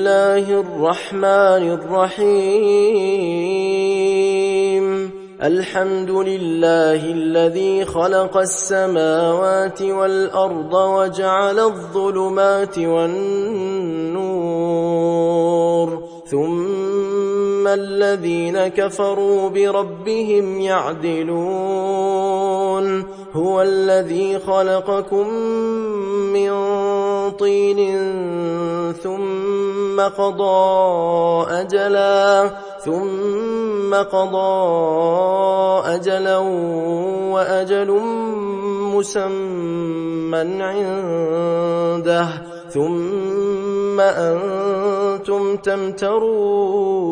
الله الرحمن الرحيم الحمد لله الذي خلق السماوات والأرض وجعل الظلمات والنور ثم الذين كفروا بربهم يعدلون هو الذي خلقكم من طين ثم قضى أجلا وأجل مسمى عنده ثم أنتم تمترون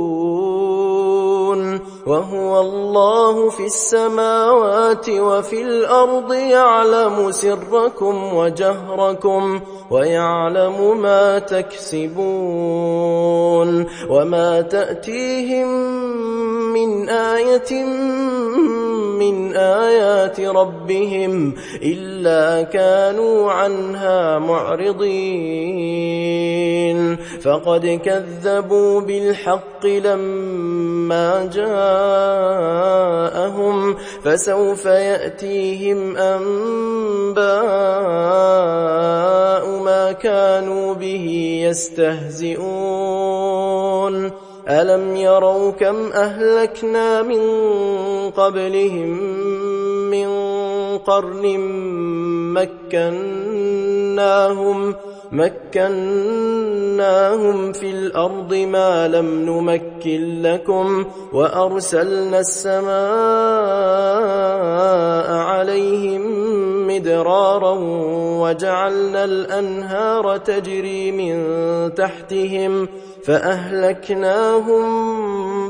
وهو الله في السماوات وفي الأرض يعلم سركم وجهركم ويعلم ما تكسبون وما تأتيهم من آية من آيات ربهم إلا كانوا عنها معرضين فقد كذبوا بالحق لما جاءهم فسوف يأتيهم أنباء ما كانوا به يستهزئون ألم يروا كم أهلكنا من قبلهم من قرن مكناهم في الأرض ما لم نمكن لكم وأرسلنا السماء عليهم مدرارا وجعلنا الأنهار تجري من تحتهم فأهلكناهم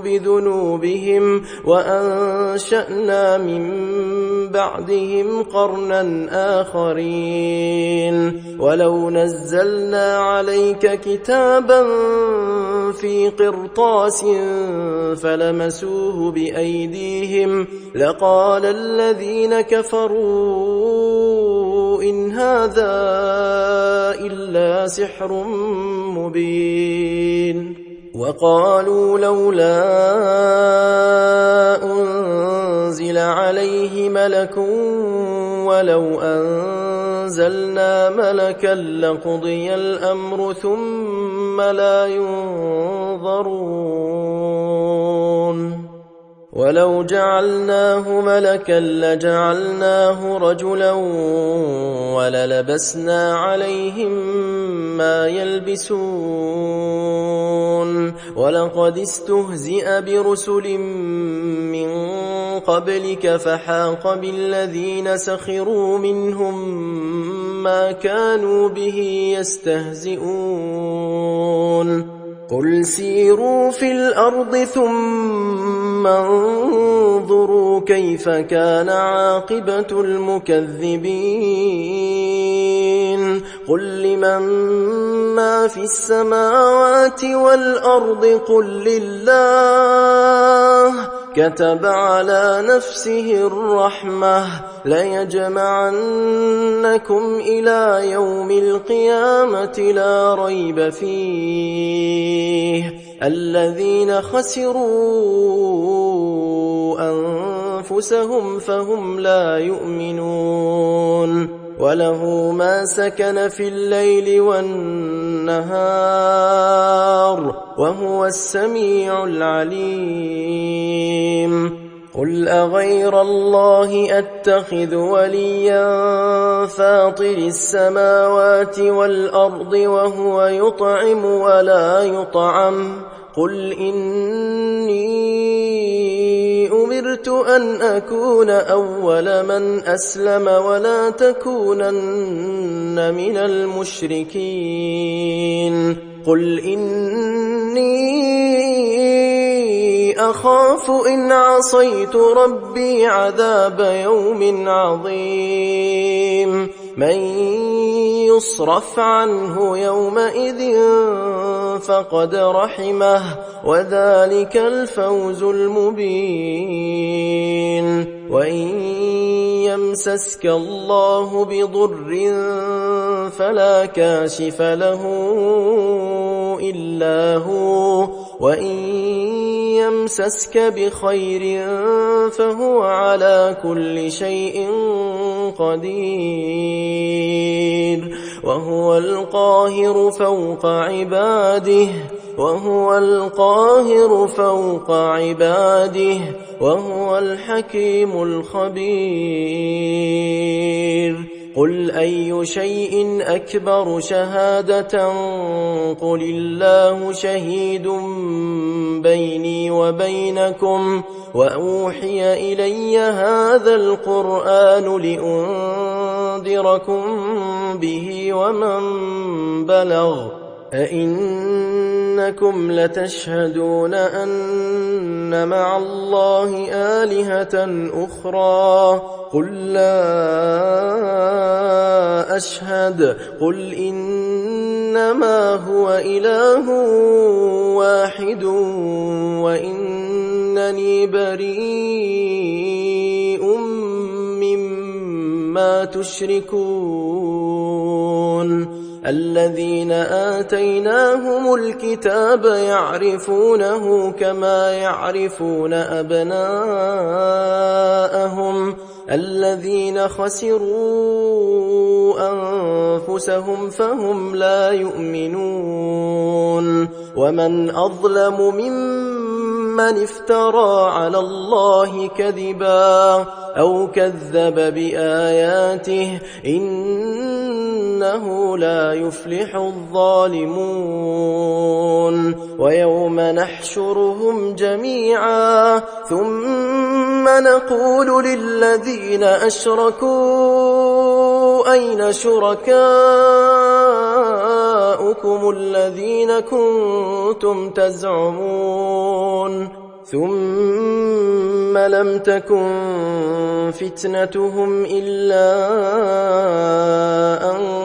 بذنوبهم وأنشأنا من بعدهم قرنا آخرين ولو نزلنا عليك كتابا في قرطاس فلمسوه بأيديهم لقال الذين كفروا إن هذا إلا سحر مبين وقالوا لولا أنزل عليه ملك ولو أنزلنا ملكا لقضي الأمر ثم لا ينظرون ولو جعلناه ملكا لجعلناه رجلا وللبسنا عليهم ما يلبسون ولقد استهزئ برسل من قبلك فحاق بالذين سخروا منهم ما كانوا به يستهزئون قل سيروا في الأرض ثم انظروا كيف كان عاقبة المكذبين قل لمن ما في السماوات والأرض قل لله كتب على نفسه الرحمة ليجمعنكم إلى يوم القيامة لا ريب فيه الذين خسروا أنفسهم فهم لا يؤمنون وله ما سكن في الليل والنهار وهو السميع العليم قل أغير الله أتخذ وليا فاطر السماوات والأرض وهو يطعم ولا يطعم قل إني أمرت أن أكون أول من أسلم ولا تكونن من المشركين قل إني أخاف إن عصيت ربي عذاب يوم عظيم من يصرف عنه يومئذ فقد رحمه وذلك الفوز المبين وإن يمسسك الله بضر فلا كاشف له إلا هو وإن يمسسك بخير فهو على كل شيء قدير وهو القاهر فوق عباده وهو الحكيم الخبير قل أي شيء أكبر شهادة قل الله شهيد بيني وبينكم وأوحي إلي هذا القرآن لأنذركم به ومن بلغ أئنكم لتشهدون أن مع الله آلهة أخرى قل لا أشهد قل إنما هو إله واحد وإنني بريء مما تشركون الذين آتيناهم الكتاب يعرفونه كما يعرفون أبناءهم الذين خسروا أنفسهم فهم لا يؤمنون ومن أظلم ممن افترى على الله كذبا أو كذب بآياته إنه لا يفلح الظالمون ويوم نحشرهم جميعا ثم نقول للذين أشركوا أين شركاؤكم الذين كنتم تزعمون ثم لم تكن فتنتهم إلا أن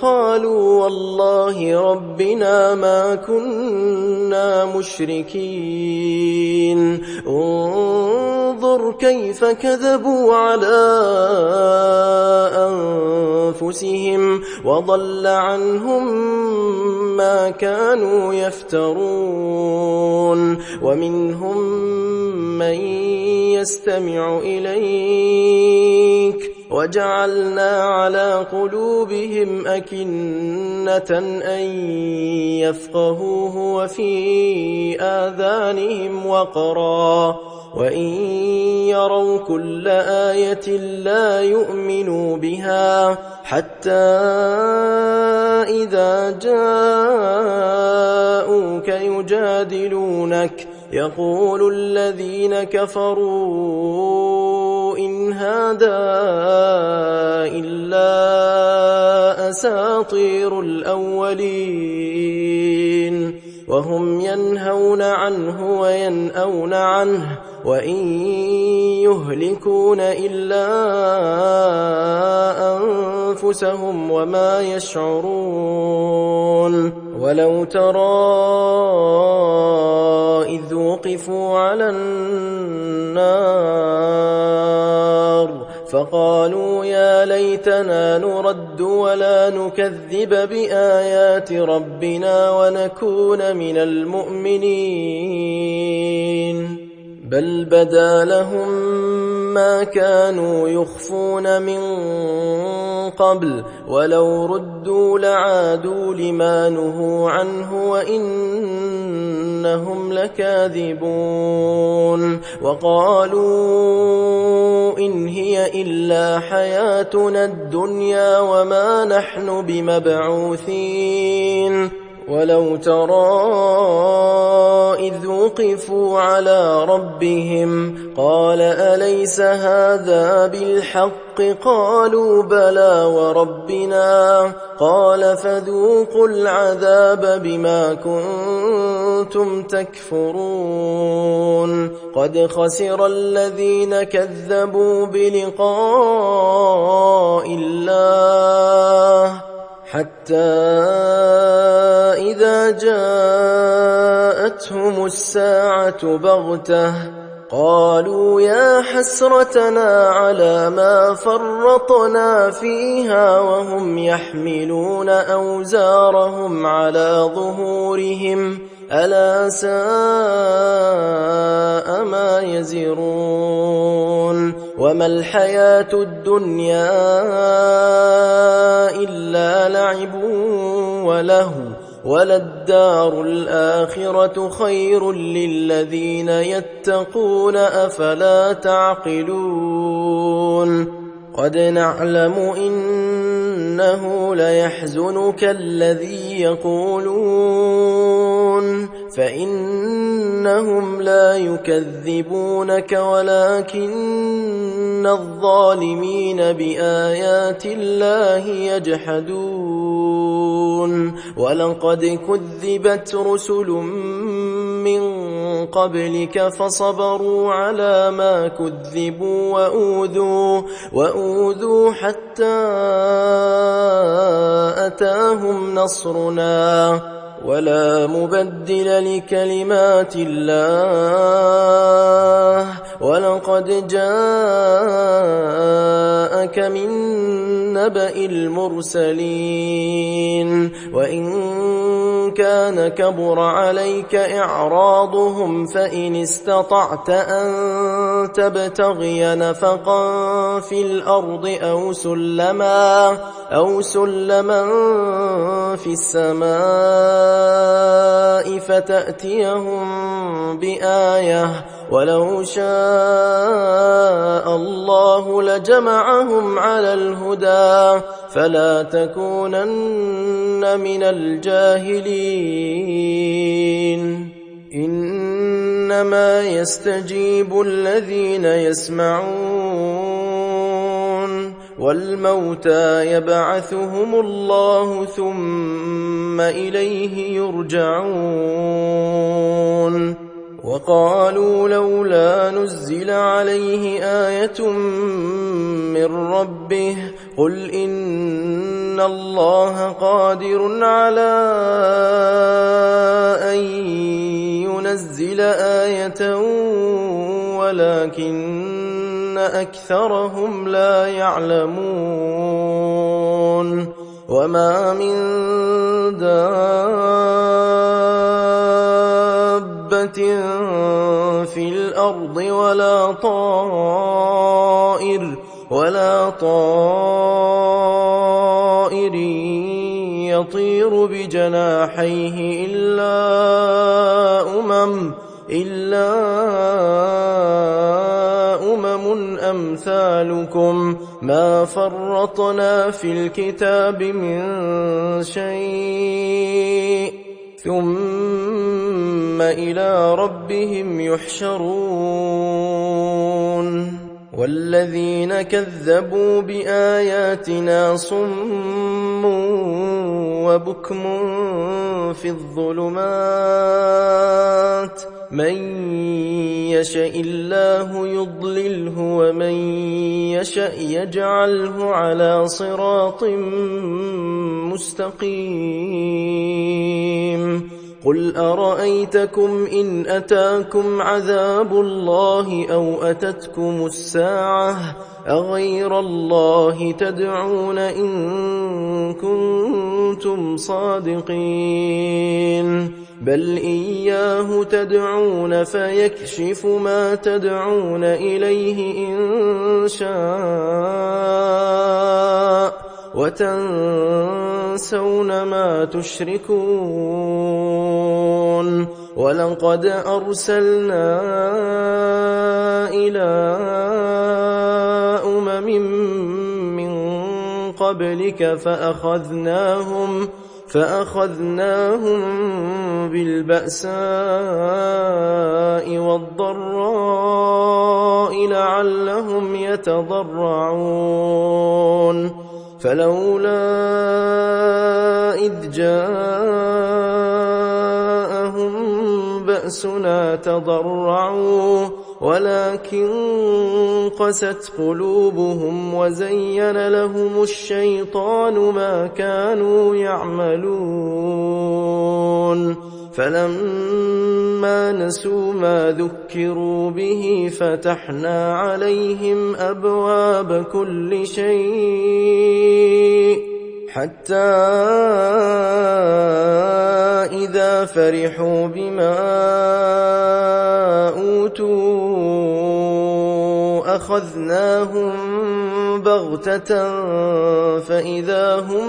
قالوا والله ربنا ما كنا مشركين انظر كيف كذبوا على أنفسهم وضل عنهم ما كانوا يفترون ومنهم من يستمع إليك وجعلنا على قلوبهم أكنة أن يفقهوه وفي آذانهم وقرا وإن يروا كل آية لا يؤمنوا بها حتى إذا جاءوك يجادلونك يقول الذين كفروا إن هذا إلا أساطير الأولين وهم ينهون عنه وينأون عنه وإن يهلكون إلا أنفسهم وما يشعرون ولو ترى إذ وقفوا على النار فقالوا يا ليتنا نرد ولا نكذب بآيات ربنا ونكون من المؤمنين بل بدا لهم ما كانوا يخفون من قبل ولو ردوا لعادوا لما نهوا عنه وإنهم لكاذبون وقالوا إن هي إلا حياتنا الدنيا وما نحن بمبعوثين ولو ترى إذ وقفوا على ربهم قال أليس هذا بالحق قالوا بلى وربنا قال فذوقوا العذاب بما كنتم تكفرون قد خسر الذين كذبوا بلقاء الله حتى إذا جاءتهم الساعة بغتة قالوا يا حسرتنا على ما فرطنا فيها وهم يحملون أوزارهم على ظهورهم ألا ساء ما يزرون وما الحياة الدنيا إلا لعب ولهو وللدار الآخرة خير للذين يتقون أفلا تعقلون قد نعلم إنه ليحزنك الذي يقولون فإنهم لا يكذبونك ولكن الظالمين بآيات الله يجحدون ولقد كذبت رسل من قبلك فصبروا على ما كذبوا وأوذوا حتى أتاهم نصرنا ولا مبدل لكلمات الله ولقد جاءك من نبأ المرسلين وإن كان كبر عليك إعراضهم فإن استطعت أن تبتغي نفقا في الأرض أو سلما في السماء فتأتيهم بآية ولو شاء الله لجمعهم على الهدى فلا تكونن من الجاهلين إنما يستجيب الذين يسمعون والموتى يبعثهم الله ثم إليه يرجعون وقالوا لولا نزل عليه آية من ربه قل إن الله قادر على أن ينزل آية ولكن أكثرهم لا يعلمون وما من دابة في الأرض ولا طائر يطير بجناحيه إلا أمم أمثالكم ما فرطنا في الكتاب من شيء ثم إلى ربهم يحشرون والذين كذبوا بآياتنا صم وبكم في الظلمات من يشاء الله يضلله ومن يشاء يجعله على صراط مستقيم قل أرأيتكم إن أتاكم عذاب الله أو أتتكم الساعة أغير الله تدعون إن كنتم صادقين بل إياه تدعون فيكشف ما تدعون إليه إن شاء وتنسون ما تشركون ولقد أرسلنا إلى أمم من قبلك فأخذناهم بالبأساء والضراء لعلهم يتضرعون فلولا إذ جاءهم بأسنا تضرعوا ولكن قست قلوبهم وزين لهم الشيطان ما كانوا يعملون فلما نسوا ما ذكروا به فتحنا عليهم أبواب كل شيء حتى إذا فرحوا بما أوتوا أخذناهم بغتة فإذا هم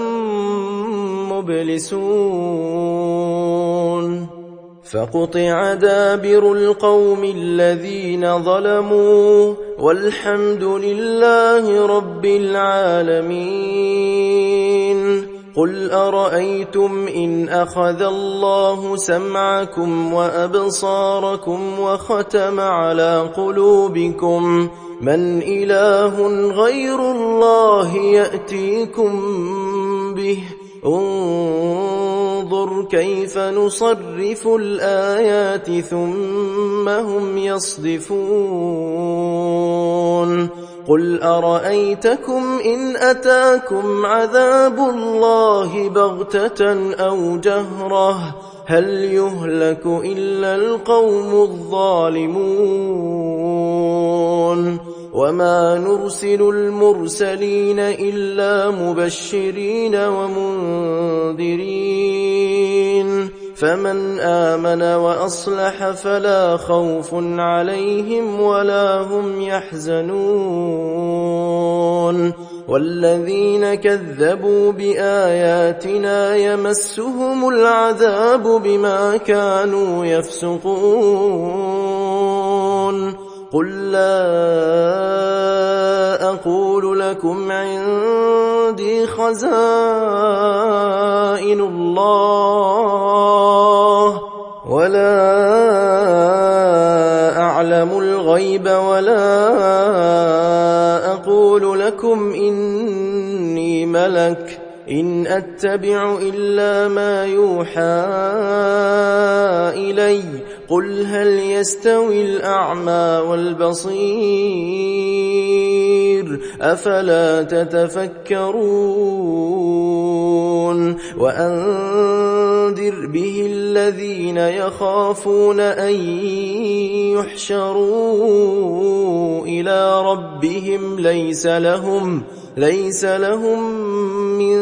مبلسون فقطع دابر القوم الذين ظلموا والحمد لله رب العالمين. قل أرأيتم إن أخذ الله سمعكم وأبصاركم وختم على قلوبكم من إله غير الله يأتيكم به انظر كيف نصرف الآيات ثم هم يصدفون. قل أرأيتكم إن أتاكم عذاب الله بغتة أو جهرة هل يهلك إلا القوم الظالمون وما نرسل المرسلين إلا مبشرين ومنذرين فمن آمن وأصلح فلا خوف عليهم ولا هم يحزنون والذين كذبوا بآياتنا يمسهم العذاب بما كانوا يفسقون. قل لا أقول لكم عندي خزائن الله ولا أعلم الغيب ولا أقول لكم إني ملك إن أتبع إلا ما يوحى إلي قل هل يستوي الأعمى والبصير أفلا تتفكرون. وأنذر به الذين يخافون أن يحشروا إلى ربهم ليس لهم من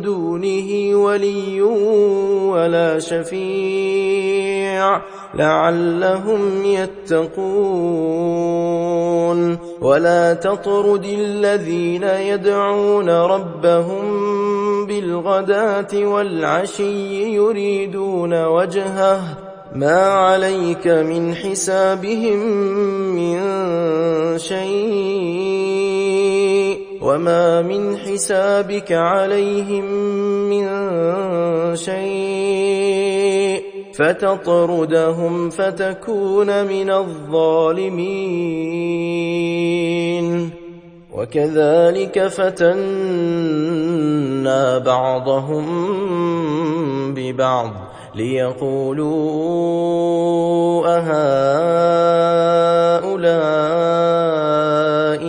دونه ولي ولا شفيع لعلهم يتقون. ولا تطرد الذين يدعون ربهم بالغداة والعشي يريدون وجهه ما عليك من حسابهم من شيء وما من حسابك عليهم من شيء فتطردهم فتكون من الظالمين. وكذلك فتنا بعضهم ببعض ليقولوا أهؤلاء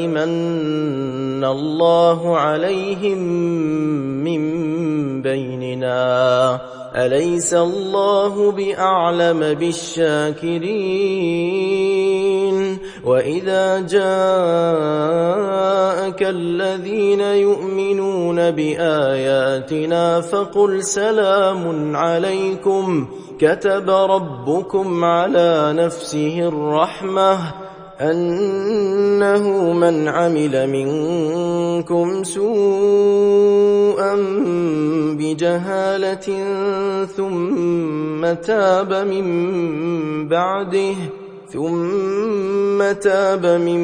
من الله عليهم من بيننا أليس الله بأعلم بالشاكرين. وإذا جاءك الذين يؤمنون بآياتنا فقل سلام عليكم كتب ربكم على نفسه الرحمة أنه من عمل منكم سوءا بجهالة ثم تاب من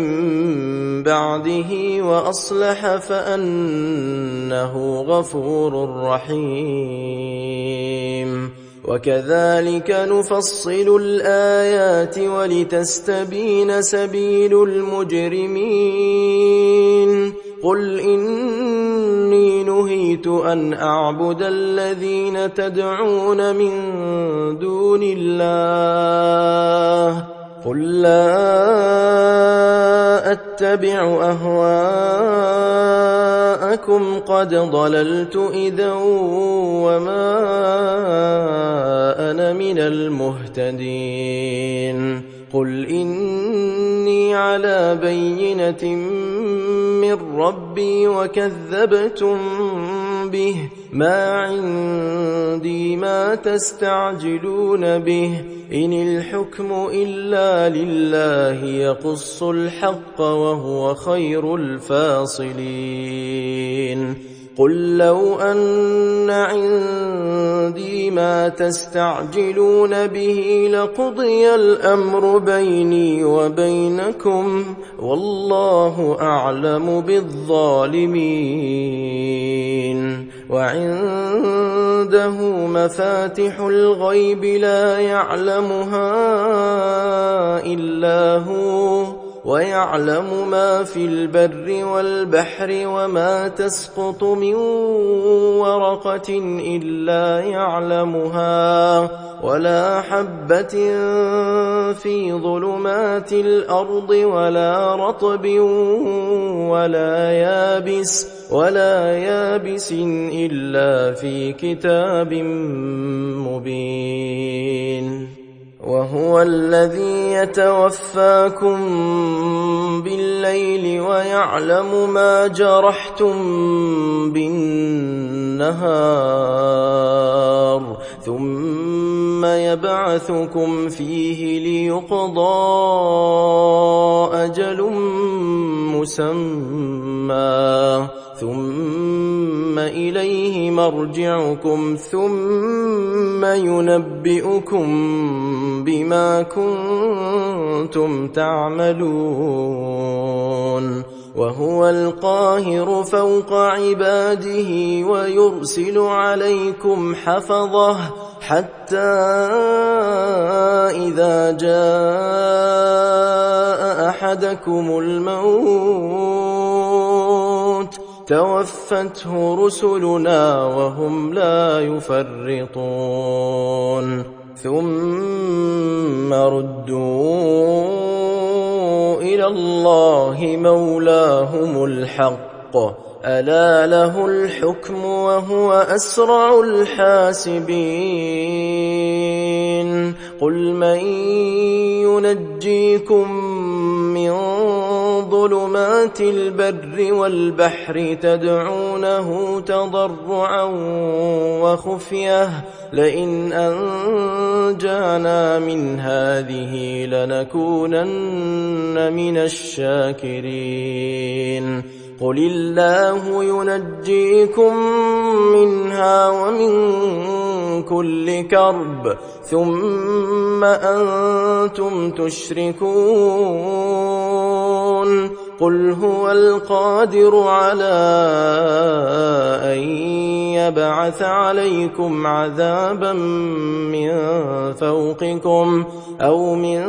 بعده وأصلح فأنه غفور رحيم. وكذلك نفصل الآيات ولتستبين سبيل المجرمين. قل إني نهيت أن أعبد الذين تدعون من دون الله قل لا أتبع أهواءكم قد ضللت إذا وما أنا من المهتدين قل إني على بينة من ربي وكذبتم به ما عندي ما تستعجلون به إن الحكم إلا لله يقص الحق وهو خير الفاصلين قل لو أن عندي ما تستعجلون به لقضي الأمر بيني وبينكم والله أعلم بالظالمين وعنده مفاتح الغيب لا يعلمها إلا هو ويعلم ما في البر والبحر وما تسقط من ورقة إلا يعلمها ولا حبة في ظلمات الأرض ولا رطب ولا يابس إلا في كتاب مبين وهو الذي يتوفاكم بالليل ويعلم ما جرحتم بالنهار ثم يبعثكم فيه ليقضى أجل مسمى ثم إليه مرجعكم ثم ينبئكم بما كنتم تعملون وهو القاهر فوق عباده ويرسل عليكم حفظه حتى إذا جاء أحدكم الموت توفته رسلنا وهم لا يفرطون ثم ردوا إلى الله مولاهم الحق ألا له الحكم وهو أسرع الحاسبين قل من ينجيكم من ظلمات البر والبحر تدعونه تضرعا وخفية لئن أنجانا من هذه لنكونن من الشاكرين قل الله ينجيكم منها ومن كل كرب ثم أنتم تشركون قل هو القادر على أن يبعث عليكم عذابا من فوقكم أو من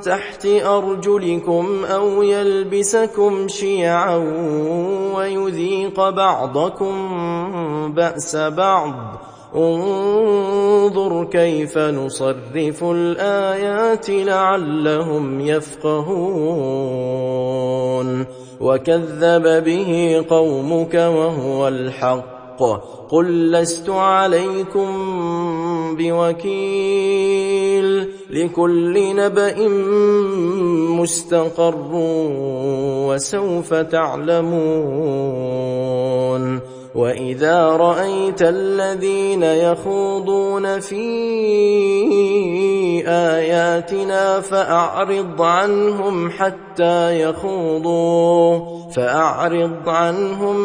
تحت أرجلكم أو يلبسكم شيعا ويذيق بعضكم بأس بعض انظر كيف نصرف الآيات لعلهم يفقهون وكذب به قومك وهو الحق قل لست عليكم بوكيل لكل نبأ مستقر وسوف تعلمون وإذا رأيت الذين يخوضون في آياتنا فأعرض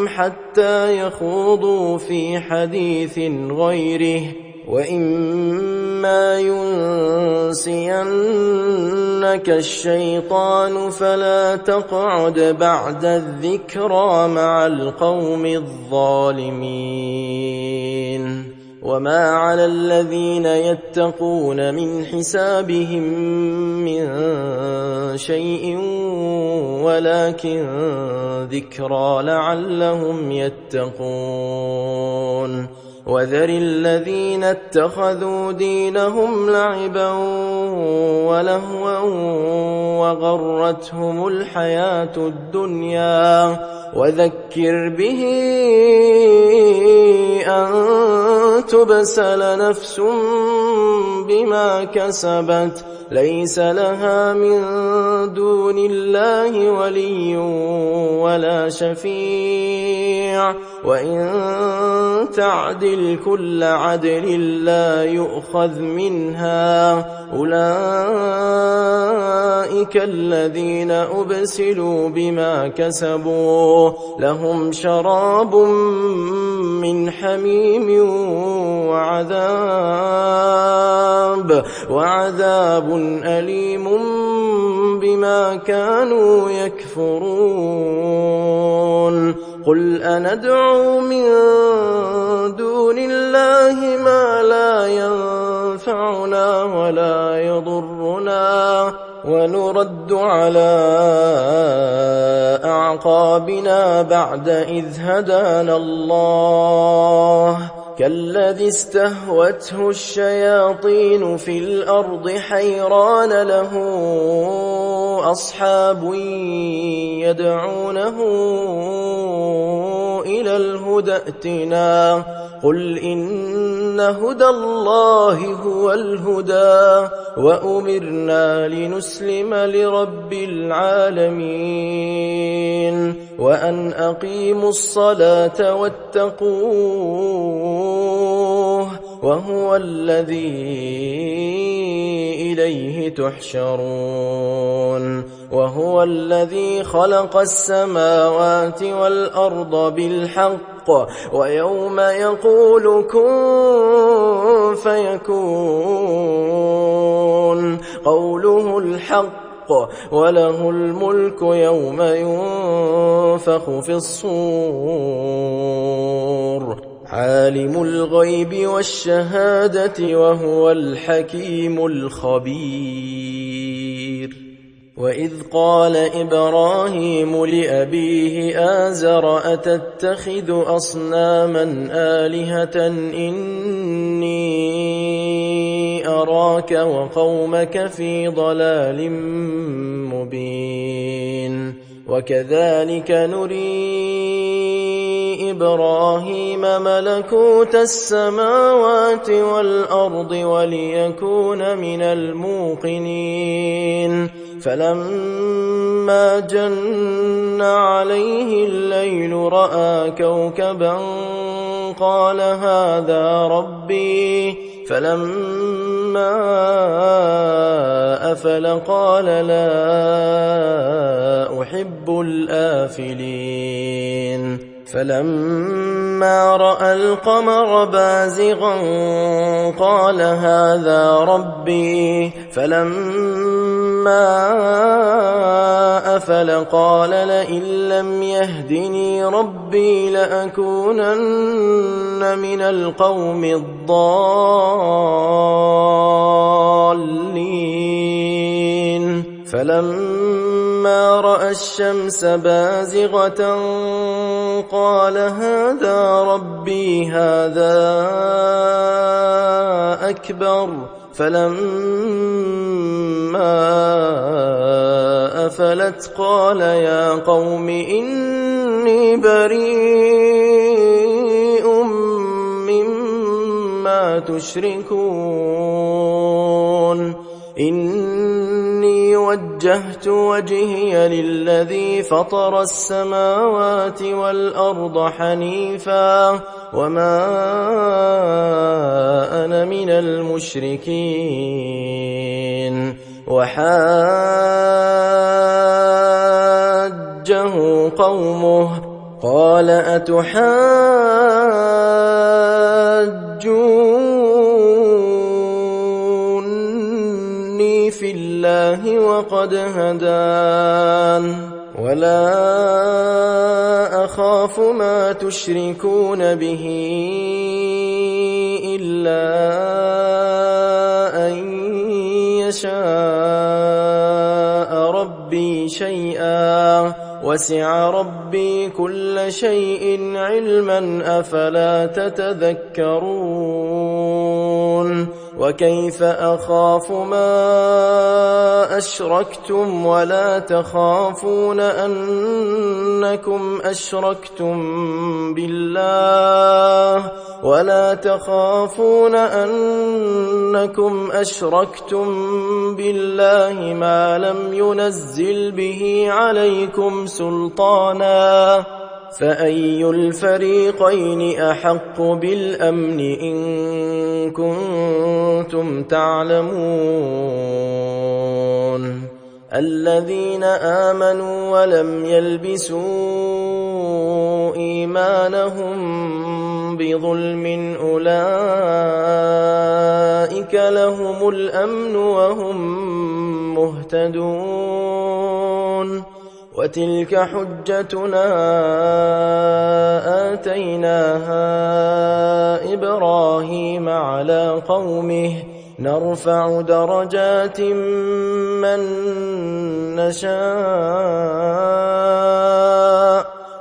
حتى يخوضوا في حديث غيره وإما ينسينك الشيطان فلا تقعد بعد الذكرى مع القوم الظالمين وما على الذين يتقون من حسابهم من شيء ولكن ذكرى لعلهم يتقون وذر الذين اتخذوا دينهم لعبا ولهوا وغرتهم الحياة الدنيا وذكر به أن تبسل نفس بما كسبت ليس لها من دون الله ولي ولا شفيع وإن تعدل كل عدل لا يؤخذ منها أولئك الذين أبسلوا بما كسبوا لهم شراب من حميم وعذاب أليم بما كانوا يكفرون قل أندعو من دون الله ما لا ينفعنا ولا يضرنا ونرد على أعقابنا بعد إذ هدانا الله كالذي استهوته الشياطين في الأرض حيران له أصحاب يدعونه إلى الهدى ائتنا قل إن هدى الله هو الهدى وأمرنا لنسلم لرب العالمين وأن أقيموا الصلاة واتقوه وهو الذي إليه تحشرون وهو الذي خلق السماوات والأرض بالحق ويوم يقول كن فيكون قوله الحق وله الملك يوم ينفخ في الصور عالم الغيب والشهادة وهو الحكيم الخبير وإذ قال إبراهيم لأبيه آزر أتتخذ أصناما آلهة إني أراك وقومك في ضلال مبين وكذلك نري إبراهيم ملكوت السماوات والأرض وليكون من الموقنين فلما جن عليه الليل رأى كوكبا قال هذا ربي فلما أفل قال لا أحب الآفلين فلما رأى القمر بازغا قال هذا ربي فلما أفل قال لئن لم يهدني ربي لأكونن من القوم الضالين فلما رأى الشمس بازغة قال هذا ربي هذا أكبر فلما أفلت قال يا قوم إني بريء مما تشركون إني وجهت وجهي للذي فطر السماوات والأرض حنيفا وما أنا من المشركين وحاجه قومه قال أتحاجوني في الله وقد هدان ولا أخاف ما تشركون به إلا أن يشاء ربي شيئا وسع ربي كل شيء علما أفلا تتذكرون وكيف أخاف ما أشركتم ولا تخافون أنكم أشركتم بالله ما لم ينزل به عليكم سلطانا فأي الفريقين أحق بالأمن إن كنتم تعلمون الذين آمنوا ولم يلبسوا إيمانهم بظلم أولئك لهم الأمن وهم مهتدون وتلك حجتنا آتيناها إبراهيم على قومه نرفع درجات من نشاء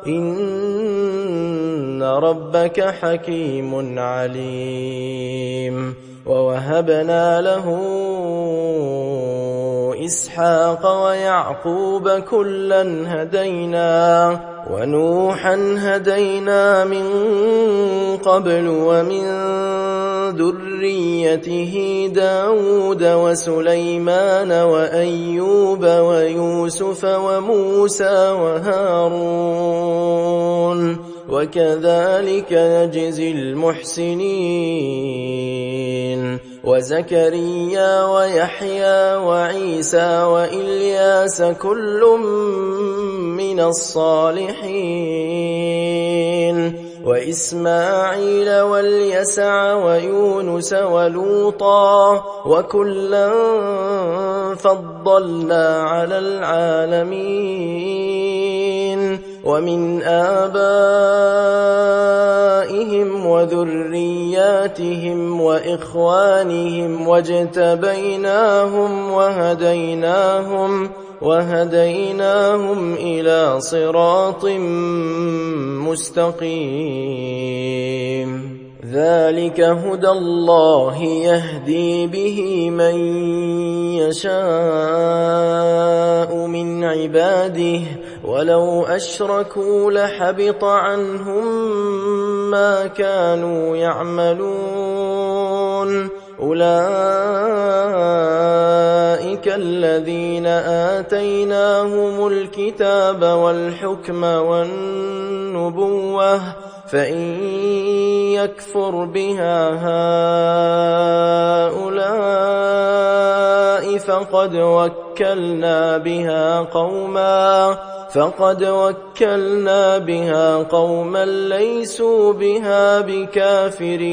إن ربك حكيم عليم ووهبنا له إسحاق ويعقوب كلا هدينا ونوحا هدينا من قبل ومن ذريته داود وسليمان وأيوب ويوسف وموسى وهارون وكذلك نجزي المحسنين وزكريا ويحيى وعيسى وإلياس كل من الصالحين وإسماعيل واليسع ويونس ولوطا وكلا فضلنا على العالمين ومن آبائهم وذرياتهم وإخوانهم واجتبيناهم وهديناهم إلى صراط مستقيم ذلك هدى الله يهدي به من يشاء من عباده ولو أشركوا لحبط عنهم ما كانوا يعملون أولئك الذين آتيناهم الكتاب والحكم والنبوة فإن يكفر بها هؤلاء فقد وكلنا بها قوما ليسوا بها بكافرين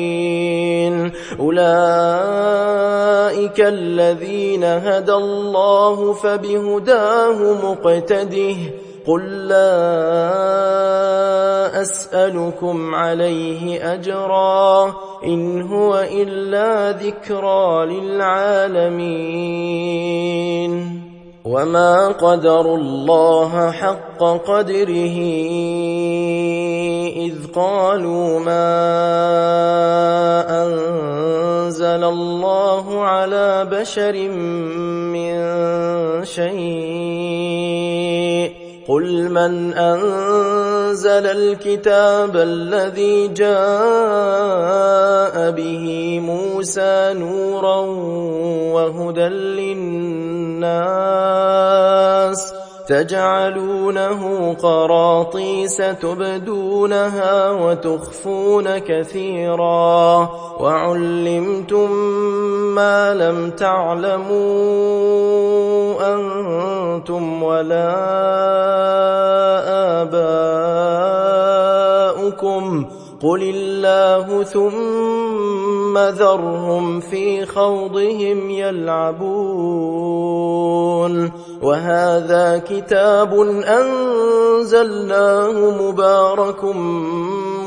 أولئك الذين هدى الله فبهداه مقتده قل لا أسألكم عليه أجرا إن هو إلا ذكرى للعالمين وما قدروا الله حق قدره إذ قالوا ما أنزل الله على بشر من شيء قل من أنزل الكتاب الذي جاء به موسى نورا وهدى للناس تجعلونه قراطيس تبدونها وتخفون كثيرا وعلمتم ما لم تعلموا أنتم ولا آباؤكم قل الله ثم ذرهم في خوضهم يلعبون وهذا كتاب أنزلناه مبارك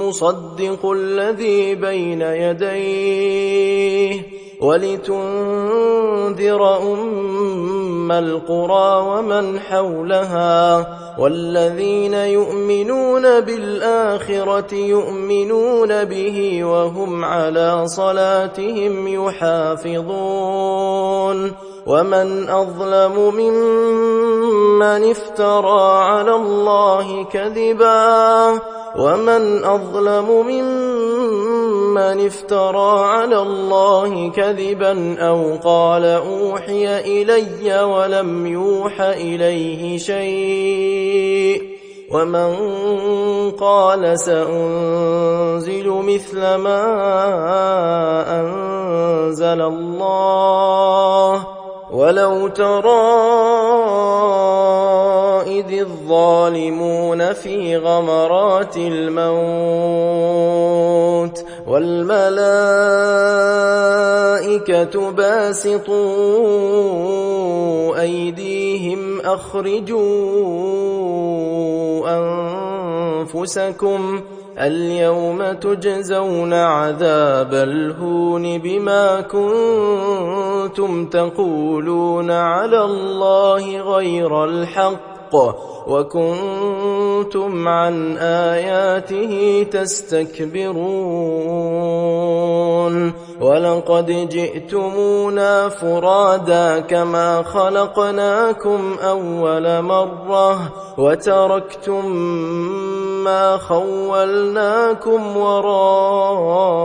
مصدق الذي بين يديه ولتنذر أم القرى ومن حولها والذين يؤمنون بالآخرة يؤمنون به وهم على صلاتهم يحافظون ومن أظلم ممن افترى على الله كذبا أو قال أوحي إلي ولم يوح إليه شيء ومن قال سأنزل مثل ما أنزل الله ولو ترى إذ الظالمون في غمرات الموت والملائكة باسطوا أيديهم أخرجوا أنفسكم اليوم تجزون عذاب الهون بما كنتم تقولون على الله غير الحق وكنتم عن آياته تستكبرون ولقد جئتمونا فرادا كما خلقناكم أول مرة وتركتم ما خولناكم وراء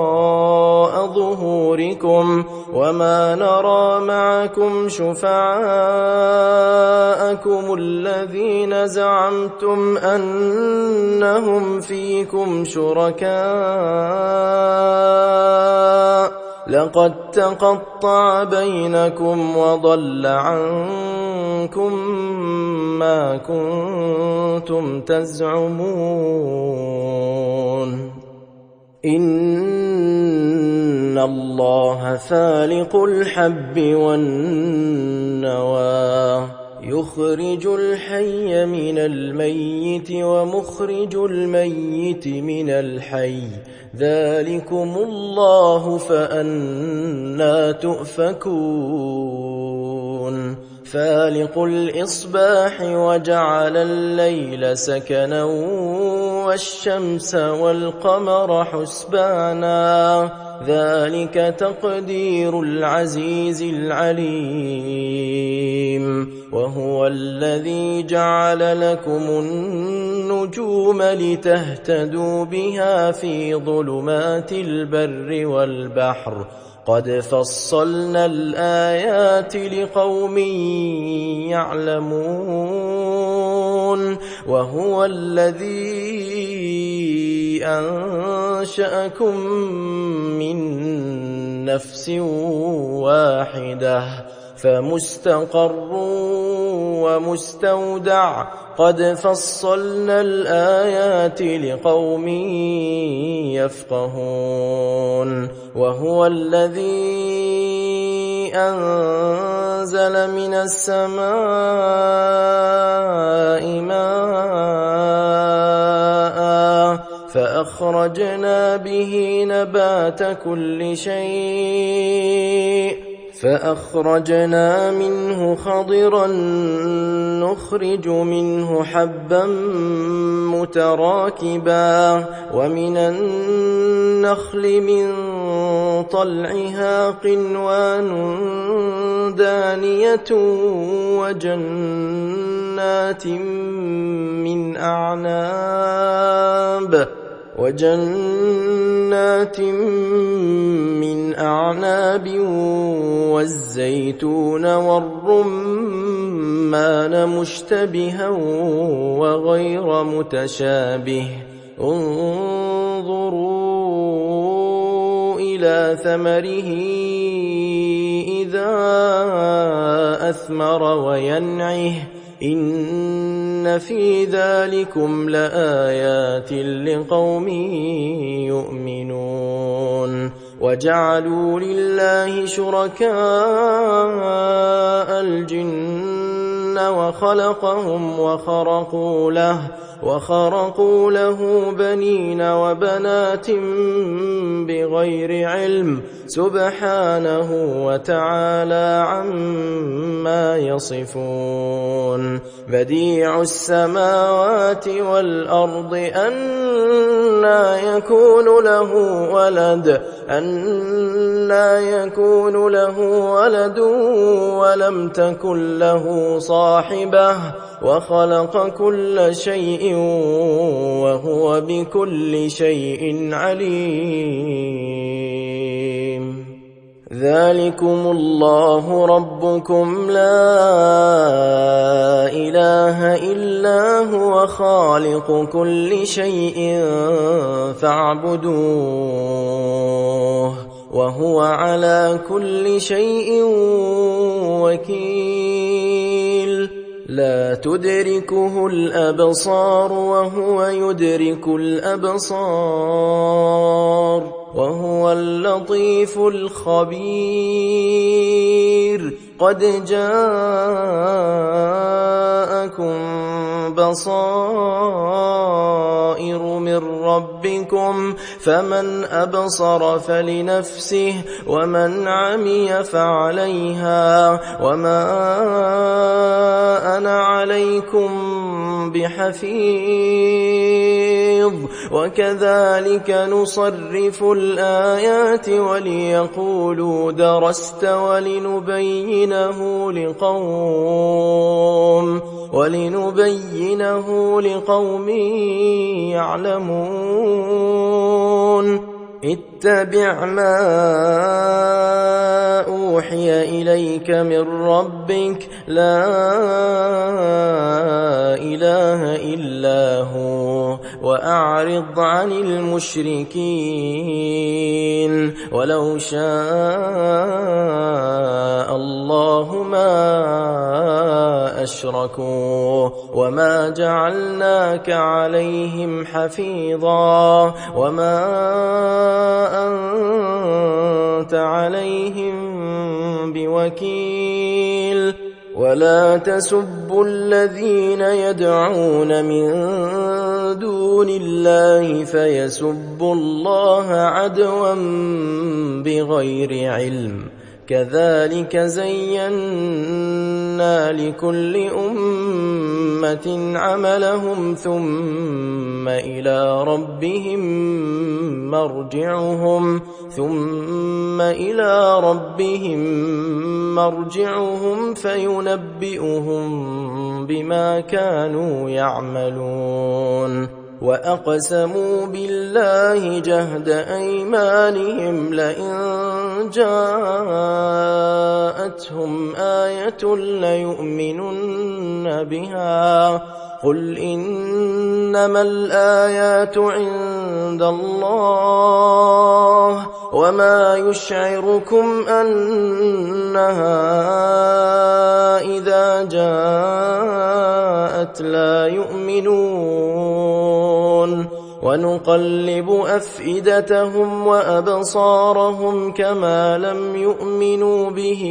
ظهوركم وما نرى معكم شفعاءكم الذين زعمتم أنهم فيكم شركاء لقد تقطع بينكم وضل عنكم ما كنتم تزعمون إن الله فالق الحب والنوى يخرج الحي من الميت ومخرج الميت من الحي ذلكم الله فأنى تؤفكون فالق الإصباح وجعل الليل سكنا والشمس والقمر حسبانا ذلك تقدير العزيز العليم وهو الذي جعل لكم النجوم لتهتدوا بها في ظلمات البر والبحر قد فصلنا الآيات لقوم يعلمون وهو الذي أنشأكم من نفس واحدة فمستقر ومستودع قد فصلنا الآيات لقوم يفقهون وهو الذي أنزل من السماء ماء فأخرجنا به نبات كل شيء فأخرجنا منه خضرا نخرج منه حبا متراكبا ومن النخل من طلعها قنوان دانية وجنات من أعناب والزيتون والرمان مشتبها وغير متشابه انظروا إلى ثمره إذا أثمر وينعه إن في ذلكم لآيات لقوم يؤمنون وجعلوا لله شركاء الجن وخلقهم وخرقوا له وخرقوا له بنين وبنات بغير علم سبحانه وتعالى عما يصفون بديع السماوات والأرض أنى يكون له ولد ولم تكن له صاحبة وخلق كل شيء وهو بكل شيء عليم ذلكم الله ربكم لا إله إلا هو خالق كل شيء فاعبدوه وهو على كل شيء وكيل لا تدركه الأبصار وهو يدرك الأبصار وهو اللطيف الخبير قد جاءكم بصائر من ربكم فمن أبصر فلنفسه ومن عمي فعليها وما أنا عليكم بحفيظ وكذلك نصرف الآيات وليقولوا درست ولنبينه لقوم يعلمون اتبع ما أوحي إليك من ربك لا إله إلا هو وأعرض عن المشركين ولو شاء الله ما أشركوا وما جعلناك عليهم حفيظا وما أنت عليهم بوكيل ولا تسبوا الذين يدعون من دون الله فيسبوا الله عدوا بغير علم كذلك زينا لكل أمة عملهم ثم إلى ربهم مرجعهم فينبئهم بما كانوا يعملون وأقسموا بالله جهد أيمانهم لئن جاءتهم آية ليؤمنن بها قل إنما الآيات عند الله وما يشعركم أنها إذا جاءت لا يؤمنون ونقلب أفئدتهم وأبصارهم كما لم يؤمنوا به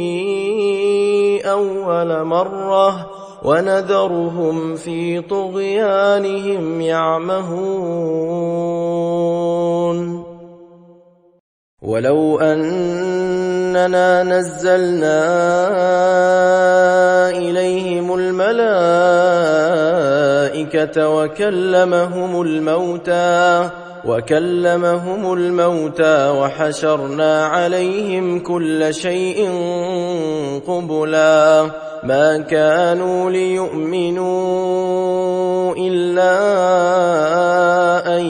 أول مرة ونذرهم في طغيانهم يعمهون ولو أننا نزلنا إليهم الملائكة وكلمهم الموتى وحشرنا عليهم كل شيء قبلا ما كانوا ليؤمنوا إلا أن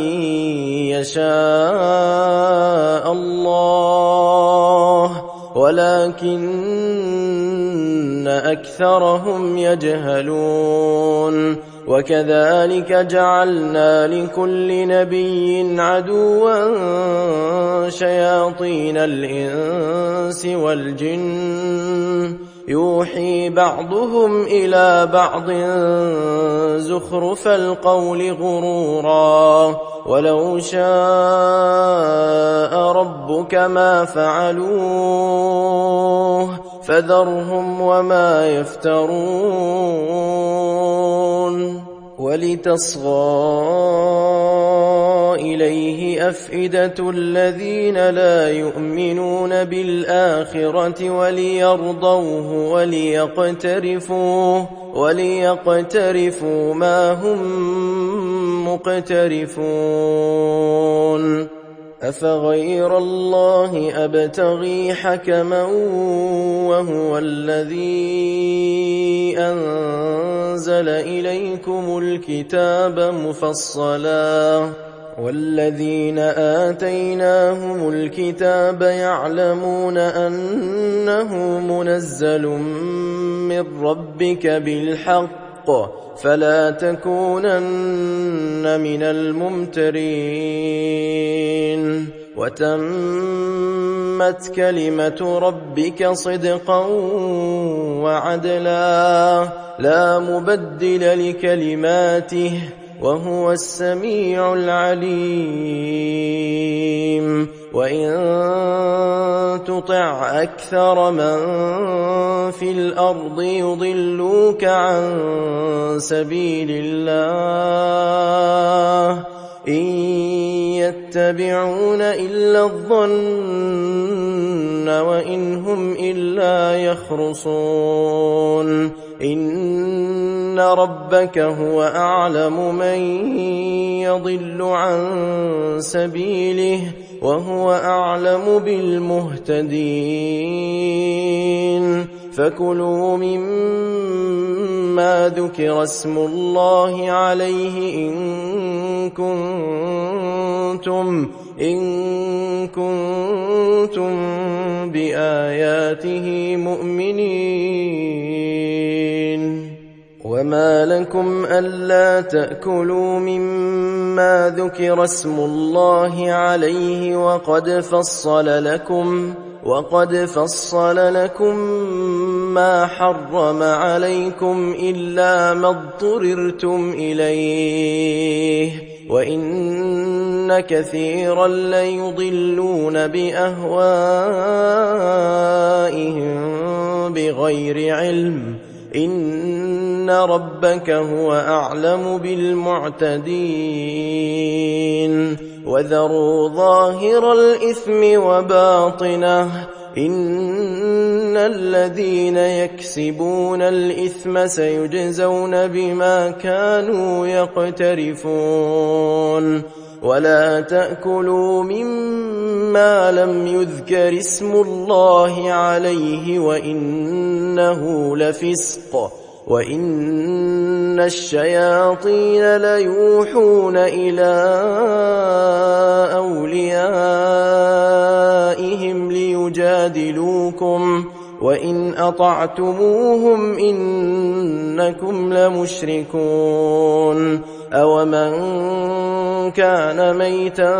يشاء الله ولكن أكثرهم يجهلون وكذلك جعلنا لكل نبي عدوا شياطين الإنس والجن يوحي بعضهم إلى بعض زخرف القول غرورا ولو شاء ربك ما فعلوه فذرهم وما يفترون ولتصغى إليه أفئدة الذين لا يؤمنون بالآخرة وليرضوه وليقترفوا ما هم مقترفون. أفغير الله أبتغي حكما وهو الذي أنزل إليكم الكتاب مفصلا والذين آتيناهم الكتاب يعلمون أنه منزل من ربك بالحق فلا تكونن من الممترين. وتمت كلمة ربك صدقا وعدلا لا مبدل لكلماته وهو السميع العليم. وإن تطع أكثر من في الأرض يضلوك عن سبيل الله إن يتبعون إلا الظن وإن هم إلا يخرصون. إن ربك هو أعلم من يضل عن سبيله وهو أعلم بالمهتدين. فكلوا مما ذكر اسم الله عليه إن كنتم بآياته مؤمنين. وما لكم ألا تأكلوا مما ذكر اسم الله عليه وقد فصل لكم ما حرم عليكم إلا ما اضطررتم إليه وإن كثيرا ليضلون بأهوائهم بغير علم إن ربك هو أعلم بالمعتدين. وذروا ظاهر الإثم وباطنه إن الذين يكسبون الإثم سيجزون بما كانوا يقترفون. ولا تأكلوا مما لم يذكر اسم الله عليه وإنه لفسق وإن الشياطين ليوحون إلى أوليائهم ليجادلوكم وإن أطعتموهم إنكم لمشركون. أومن كان ميتا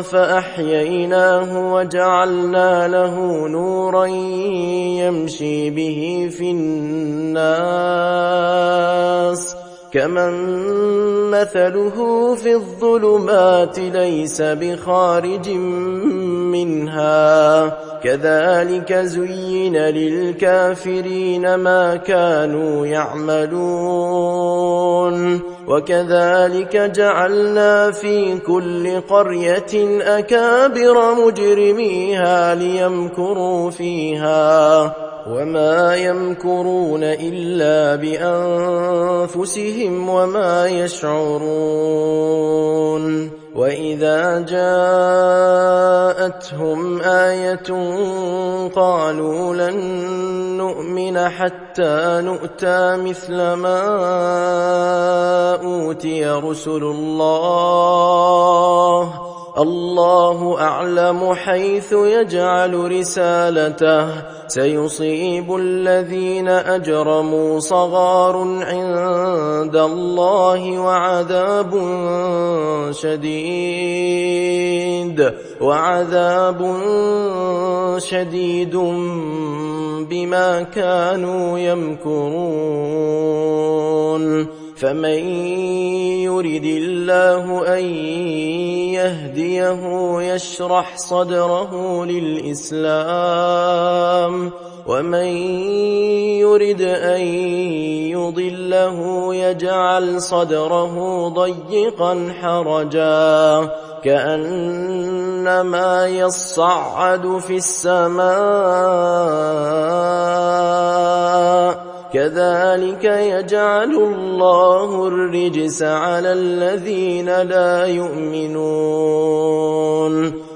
فأحييناه وجعلنا له نورا يمشي به في الناس كمن مثله في الظلمات ليس بخارج منها كذلك زين للكافرين ما كانوا يعملون. وكذلك جعلنا في كل قرية أكابر مجرميها ليمكروا فيها وما يمكرون إلا بأنفسهم وما يشعرون. وإذا جاءتهم آية قالوا لن نؤمن حتى نؤتى مثل ما أوتي رسل الله أعلم حيث يجعل رسالته سيصيب الذين أجرموا صغار عند الله وعذاب شديد بما كانوا يمكرون. فمن يرد الله أن يهديه يشرح صدره للإسلام ومن يرد أن يضله يجعل صدره ضيقا حرجا كأنما يصعد في السماء كذلك يجعل الله الرجس على الذين لا يؤمنون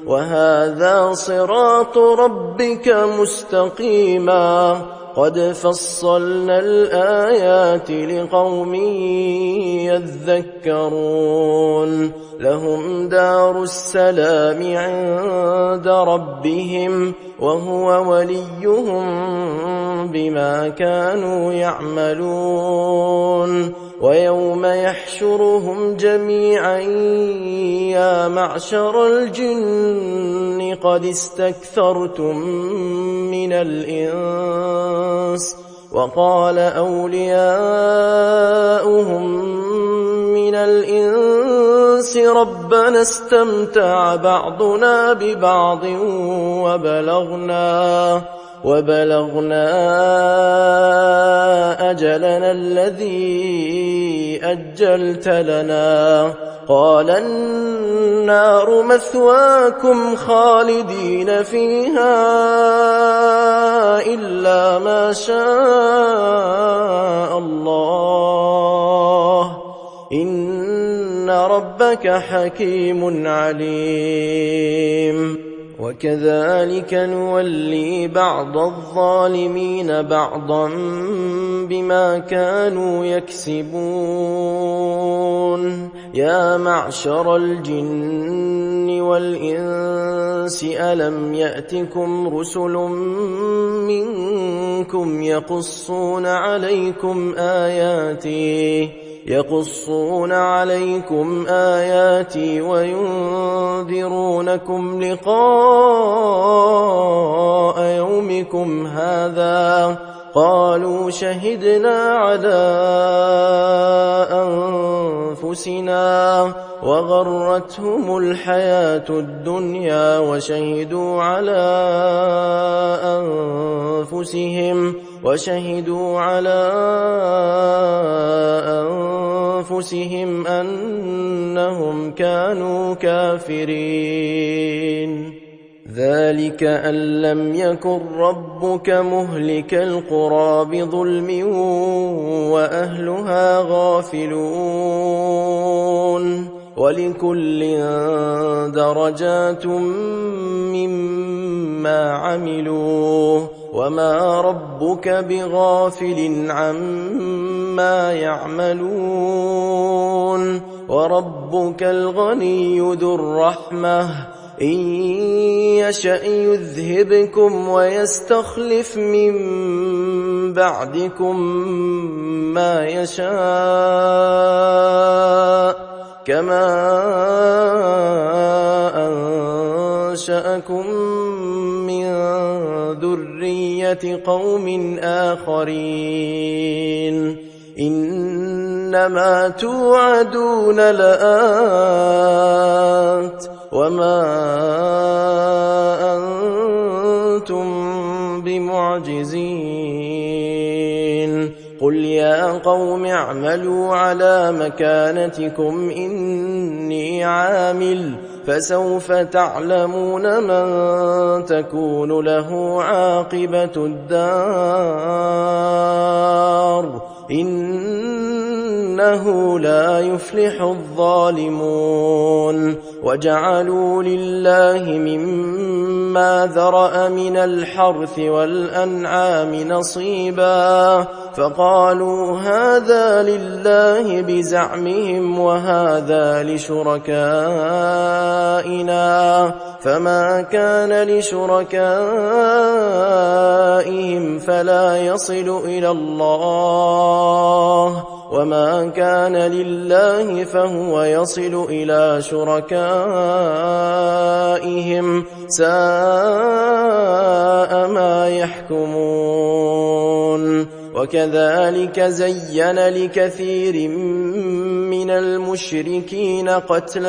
وهذا صراط ربك مستقيما قد فصلنا الآيات لقوم يذكرون لهم دار السلام عند ربهم وهو وليهم بما كانوا يعملون ويوم يحشرهم جميعا يا معشر الجن قد استكثرتم من الإنس وقال أولياؤهم من الإنس ربنا استمتع بعضنا ببعض وبلغنا أجلنا الذي أجلت لنا قال النار مثواكم خالدين فيها إلا ما شاء الله إن ربك حكيم عليم وكذلك نولي بعض الظالمين بعضا بما كانوا يكسبون يا معشر الجن والإنس ألم يأتكم رسل منكم يقصون عليكم آياتي وينذرونكم لقاء يومكم هذا قالوا شهدنا على أنفسنا وغرتهم الحياة الدنيا وشهدوا على أنفسهم أنهم كانوا كافرين ذلك أن لم يكن ربك مهلك القرى بظلم وأهلها غافلون ولكل درجات مما عملوا وما ربك بغافل عما يعملون وربك الغني ذو الرحمة إن يشأ يذهبكم ويستخلف من بعدكم ما يشاء كما أنشأكم من ذرية قوم آخرين إنما توعدون لآت وما أنتم بمعجزين قل يا قوم اعملوا على مكانتكم إني عامل فسوف تعلمون من تكون له عاقبة الدار إنه لا يفلح الظالمون وجعلوا لله مما ذرأ من الحرث والأنعام نصيبا فقالوا هذا لله بزعمهم وهذا لشركائنا فما كان لشركائهم فلا يصل إلى الله وما كان لله فهو يصل إلى شركائهم ساء ما يحكمون وكذلك زين لكثير من المشركين قتل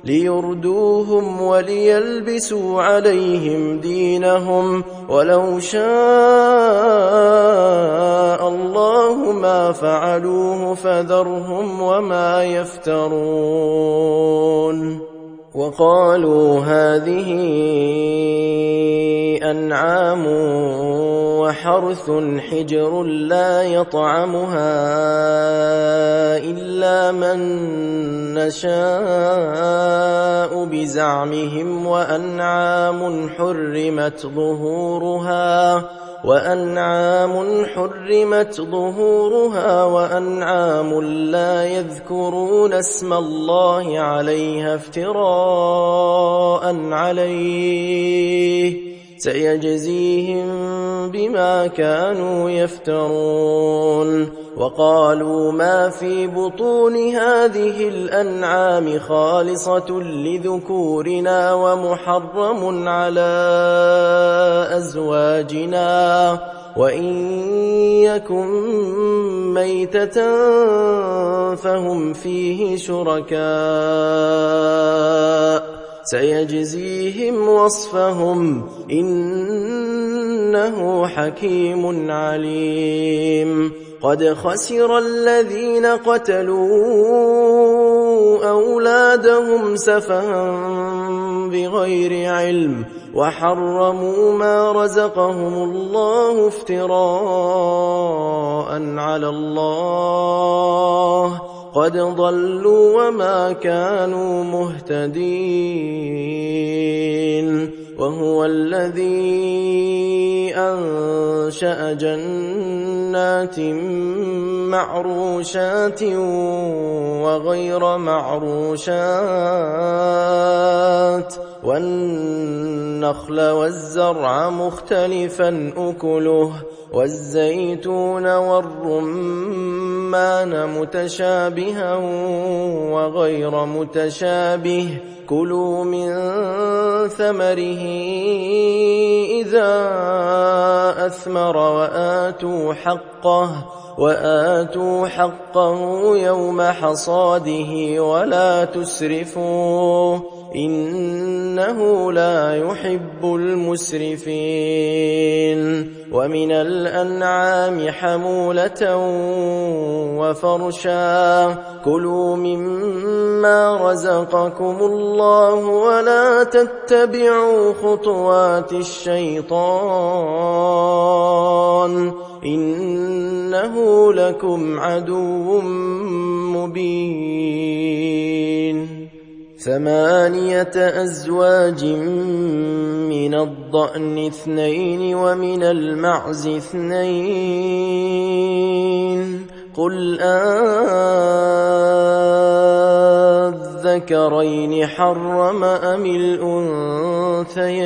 ليردوهم وليلبسوا عليهم دينهم ولو شاء الله ما فعلوه فذرهم وما يفترون وقالوا هذه أنعام وحرث حجر لا يطعمها إلا من نشاء بزعمهم وأنعام حرمت ظهورها وأنعام لا يذكرون اسم الله عليها افتراء عليه سيجزيهم بما كانوا يفترون وقالوا ما في بطون هذه الأنعام خالصة لذكورنا ومحرم على أزواجنا وإن يكن ميتة فهم فيه شركاء سيجزيهم وصفهم إنه حكيم عليم قد خسر الذين قتلوا أولادهم سفها بغير علم وحرموا ما رزقهم الله افتراء على الله قد ضلوا وما كانوا مهتدين وهو الذي أنشأ جنات معروشات وغير معروشات والنخل والزرع مختلفا أكله والزيتون والرمان متشابها وغير متشابه كلوا من ثمره إذا أثمر وآتوا حقه يوم حصاده ولا تسرفوا إنه لا يحب المسرفين ومن الأنعام حمولة وفرشا كلوا مما رزقكم الله ولا تتبعوا خطوات الشيطان إنه لكم عدو مبين 8 أزواج من الضأن 2 ومن المعز 2 قل أذكرين حرم أم الأنثيين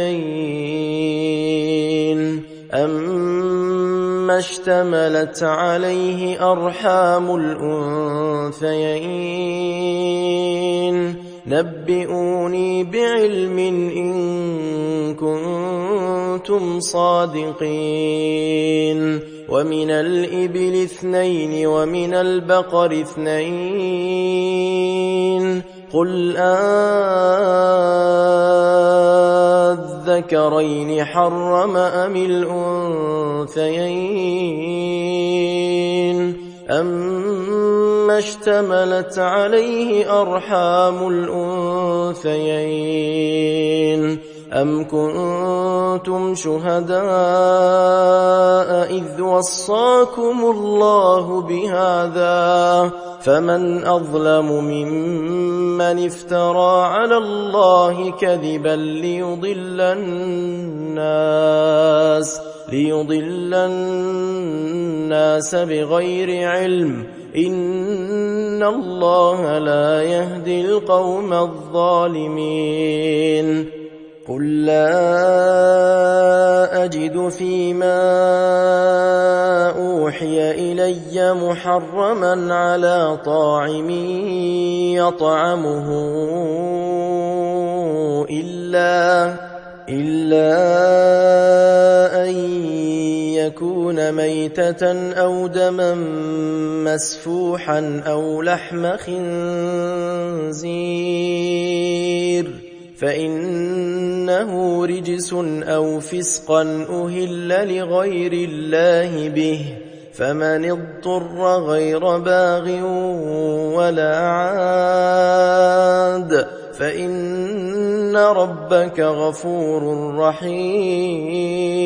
أما اشتملت عليه أرحام الأنثيين نبئوني بعلم إن كنتم صادقين ومن الإبل 2 ومن البقر 2 قل أذكرين حرم أم الأنثيين أما اشتملت عليه أرحام الأنثيين أم كنتم شهداء إذ وصاكم الله بهذا فمن أظلم ممن افترى على الله كذبا ليضل الناس بغير علم إن الله لا يهدي القوم الظالمين قل لا أجد فيما أوحي إلي محرما على طاعم يطعمه إلا أن يكون ميتة ميتة أو دما مسفوحا أو لحم خنزير فإنه رجس أو فسقا أهل لغير الله به فمن اضطر غير باغ ولا عاد فإن ربك غفور رحيم.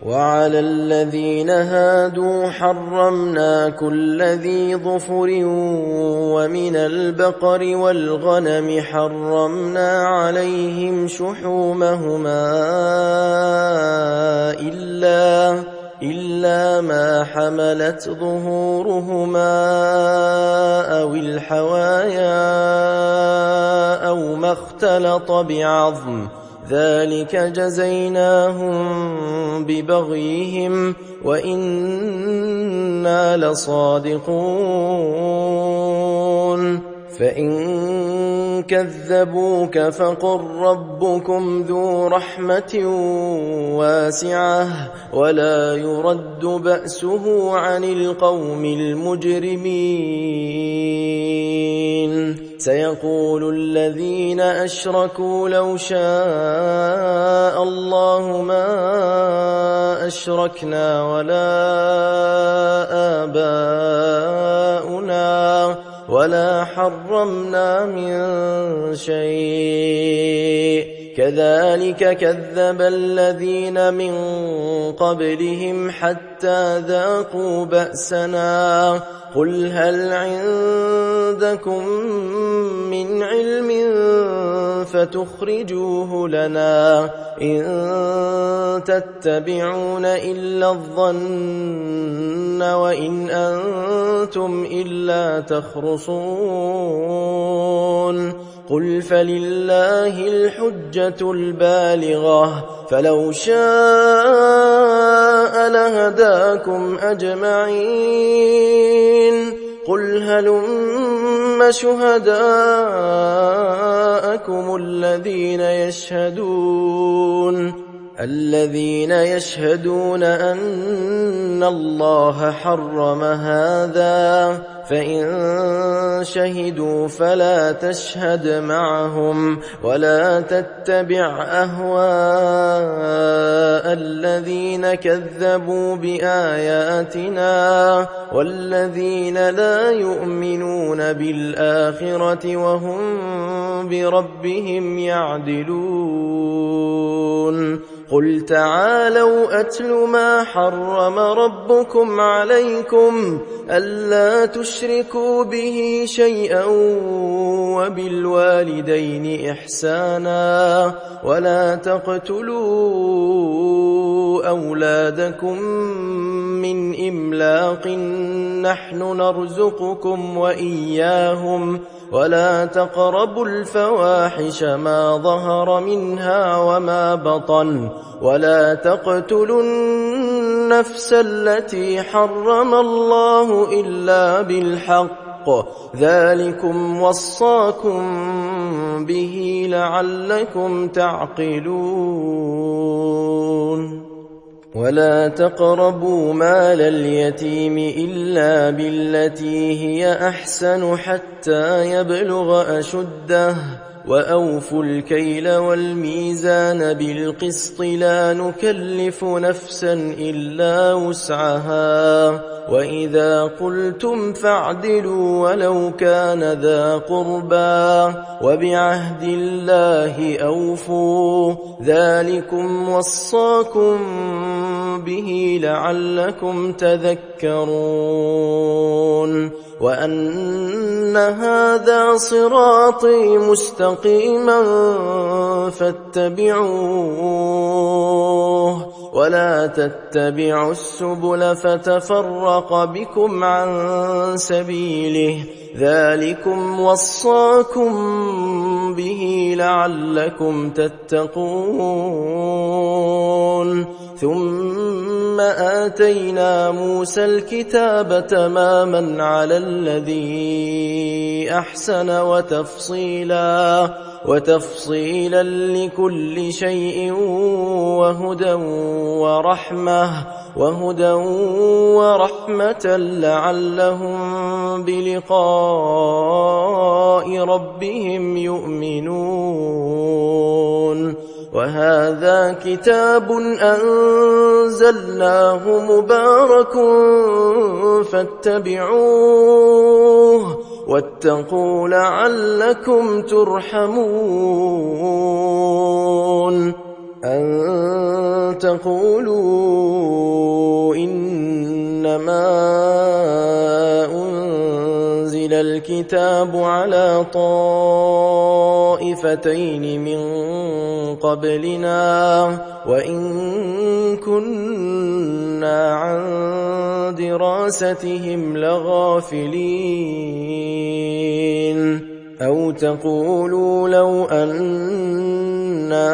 وعلى الذين هادوا حرمنا كل ذي ظفر ومن البقر والغنم حرمنا عليهم شحومهما إلا ما حملت ظهورهما أو الحوايا أو ما اختلط بعظم ذلك جزيناهم ببغيهم وإنا لصادقون. فإن كذبوك فقل ربكم ذو رحمة واسعة ولا يرد بأسه عن القوم المجرمين. سيقول الذين أشركوا لو شاء الله ما أشركنا ولا آباؤنا ولا حرمنا من شيء كذلك كذب الذين من قبلهم حتى ذاقوا بأسنا قل هل عندكم من علم فتخرجوه لنا إن تتبعون إلا الظن وإن أنتم إلا تخرصون قل فلله الحجة البالغة فلو شاء لهداكم أجمعين قل هلم شهداءكم الذين يشهدون أن الله حرم هذا فإن شهدوا فلا تشهد معهم ولا تتبع أهواء الذين كذبوا بآياتنا والذين لا يؤمنون بالآخرة وهم بربهم يعدلون قل تعالوا أتل ما حرم ربكم عليكم ألا تشركوا به شيئا وبالوالدين إحسانا ولا تقتلوا أولادكم من إملاق نحن نرزقكم وإياهم ولا تقربوا الفواحش ما ظهر منها وما بطن ولا تقتلوا النفس التي حرم الله إلا بالحق ذلكم وصاكم به لعلكم تعقلون. ولا تقربوا مال اليتيم إلا بالتي هي أحسن حتى يبلغ أشده وأوفوا الكيل والميزان بالقسط لا نكلف نفسا إلا وسعها وإذا قلتم فاعدلوا ولو كان ذا قربى وبعهد الله أوفوا ذلكم وصاكم به لعلكم تذكرون. وأن هذا صراطي مستقيما فاتبعوه ولا تتبعوا السبل فتفرق بكم عن سبيله ذلكم وصاكم به لعلكم تتقون. ثم آتينا موسى الكتاب تماما على الذي أحسن وتفصيلا لكل شيء وهدى وهدى ورحمة لعلهم بلقاء ربهم يؤمنون. وهذا كتاب أنزلناه مبارك فاتبعوه واتقوا لعلكم ترحمون. أن تقولوا إنما أنزل الكتاب على طائفتين من قبلنا وإن كنا عن دراستهم لغافلين. أو تقولوا لو أنا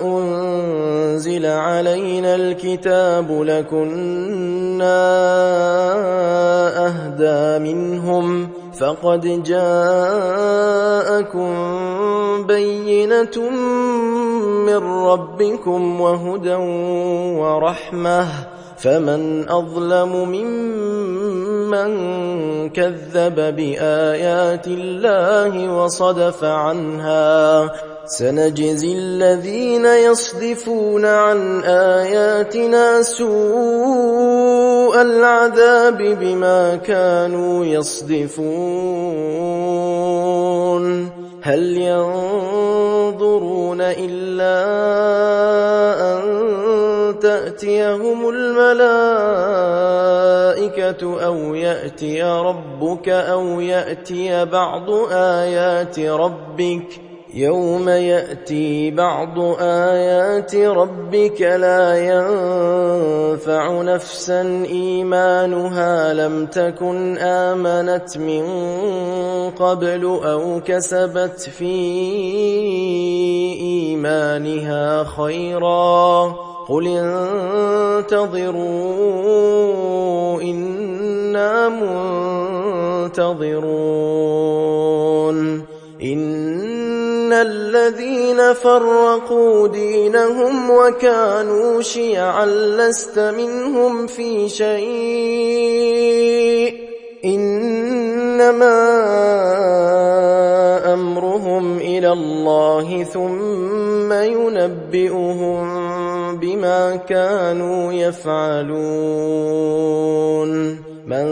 أنزل علينا الكتاب لكنا أهدى منهم فقد جاءكم بينة من ربكم وهدى ورحمة فمن أظلم ممن كذب بآيات الله وصدف عنها. سنجزي الذين يصدفون عن آياتنا سوء العذاب بما كانوا يصدفون. هل ينظرون إلا أن تأتيهم الملائكة أو يأتي ربك أو يأتي بعض آيات ربك يوم يأتي بعض آيات ربك لا ينفع نفسا إيمانها لم تكن آمنت من قبل أو كسبت في إيمانها خيرا قل انتظروا إنا منتظرون. إن الذين فرقوا دينهم وكانوا شيعا لست منهم في شيء إنما أمرهم إلى الله ثم ينبئهم بما كانوا يفعلون. من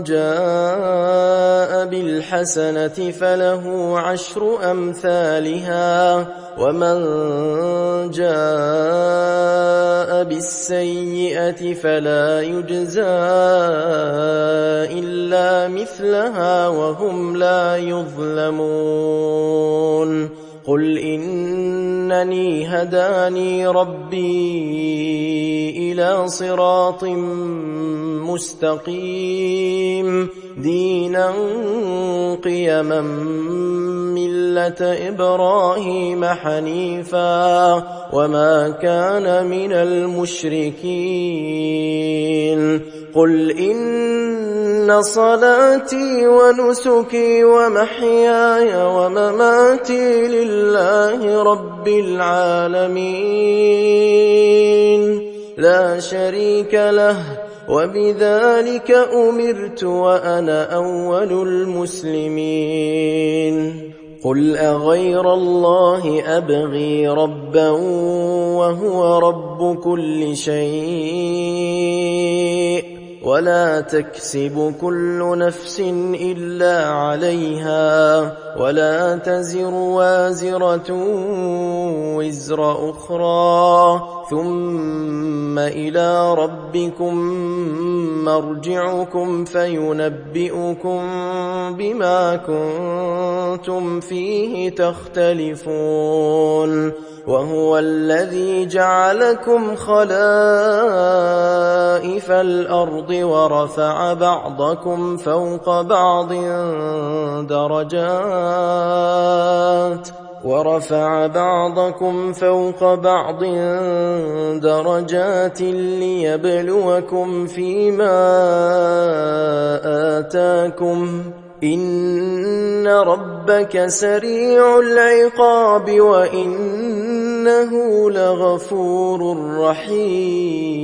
جاء بالحسنة فله 10 أمثالها ومن جاء بالسيئة فلا يجزى إلا مثلها وهم لا يظلمون. قل إنني هداني ربي إلى صراط مستقيم دينا قيما ملة إبراهيم حنيفا وما كان من المشركين. قل إن صلاتي ونسكي ومحياي ومماتي لله رب العالمين لا شريك له وبذلك أمرت وأنا أول المسلمين. قل أغير الله أبغي ربا وهو رب كل شيء ولا تكسب كل نفس إلا عليها ولا تزر وازرة وزر أخرى ثم إلى ربكم مرجعكم فينبئكم بما كنتم فيه تختلفون. وهو الذي جعلكم خلائف الأرض ورفع بعضكم فوق بعض درجات ليبلوكم فيما آتاكم إن ربك سريع العقاب وإنه إنه لغفور رحيم.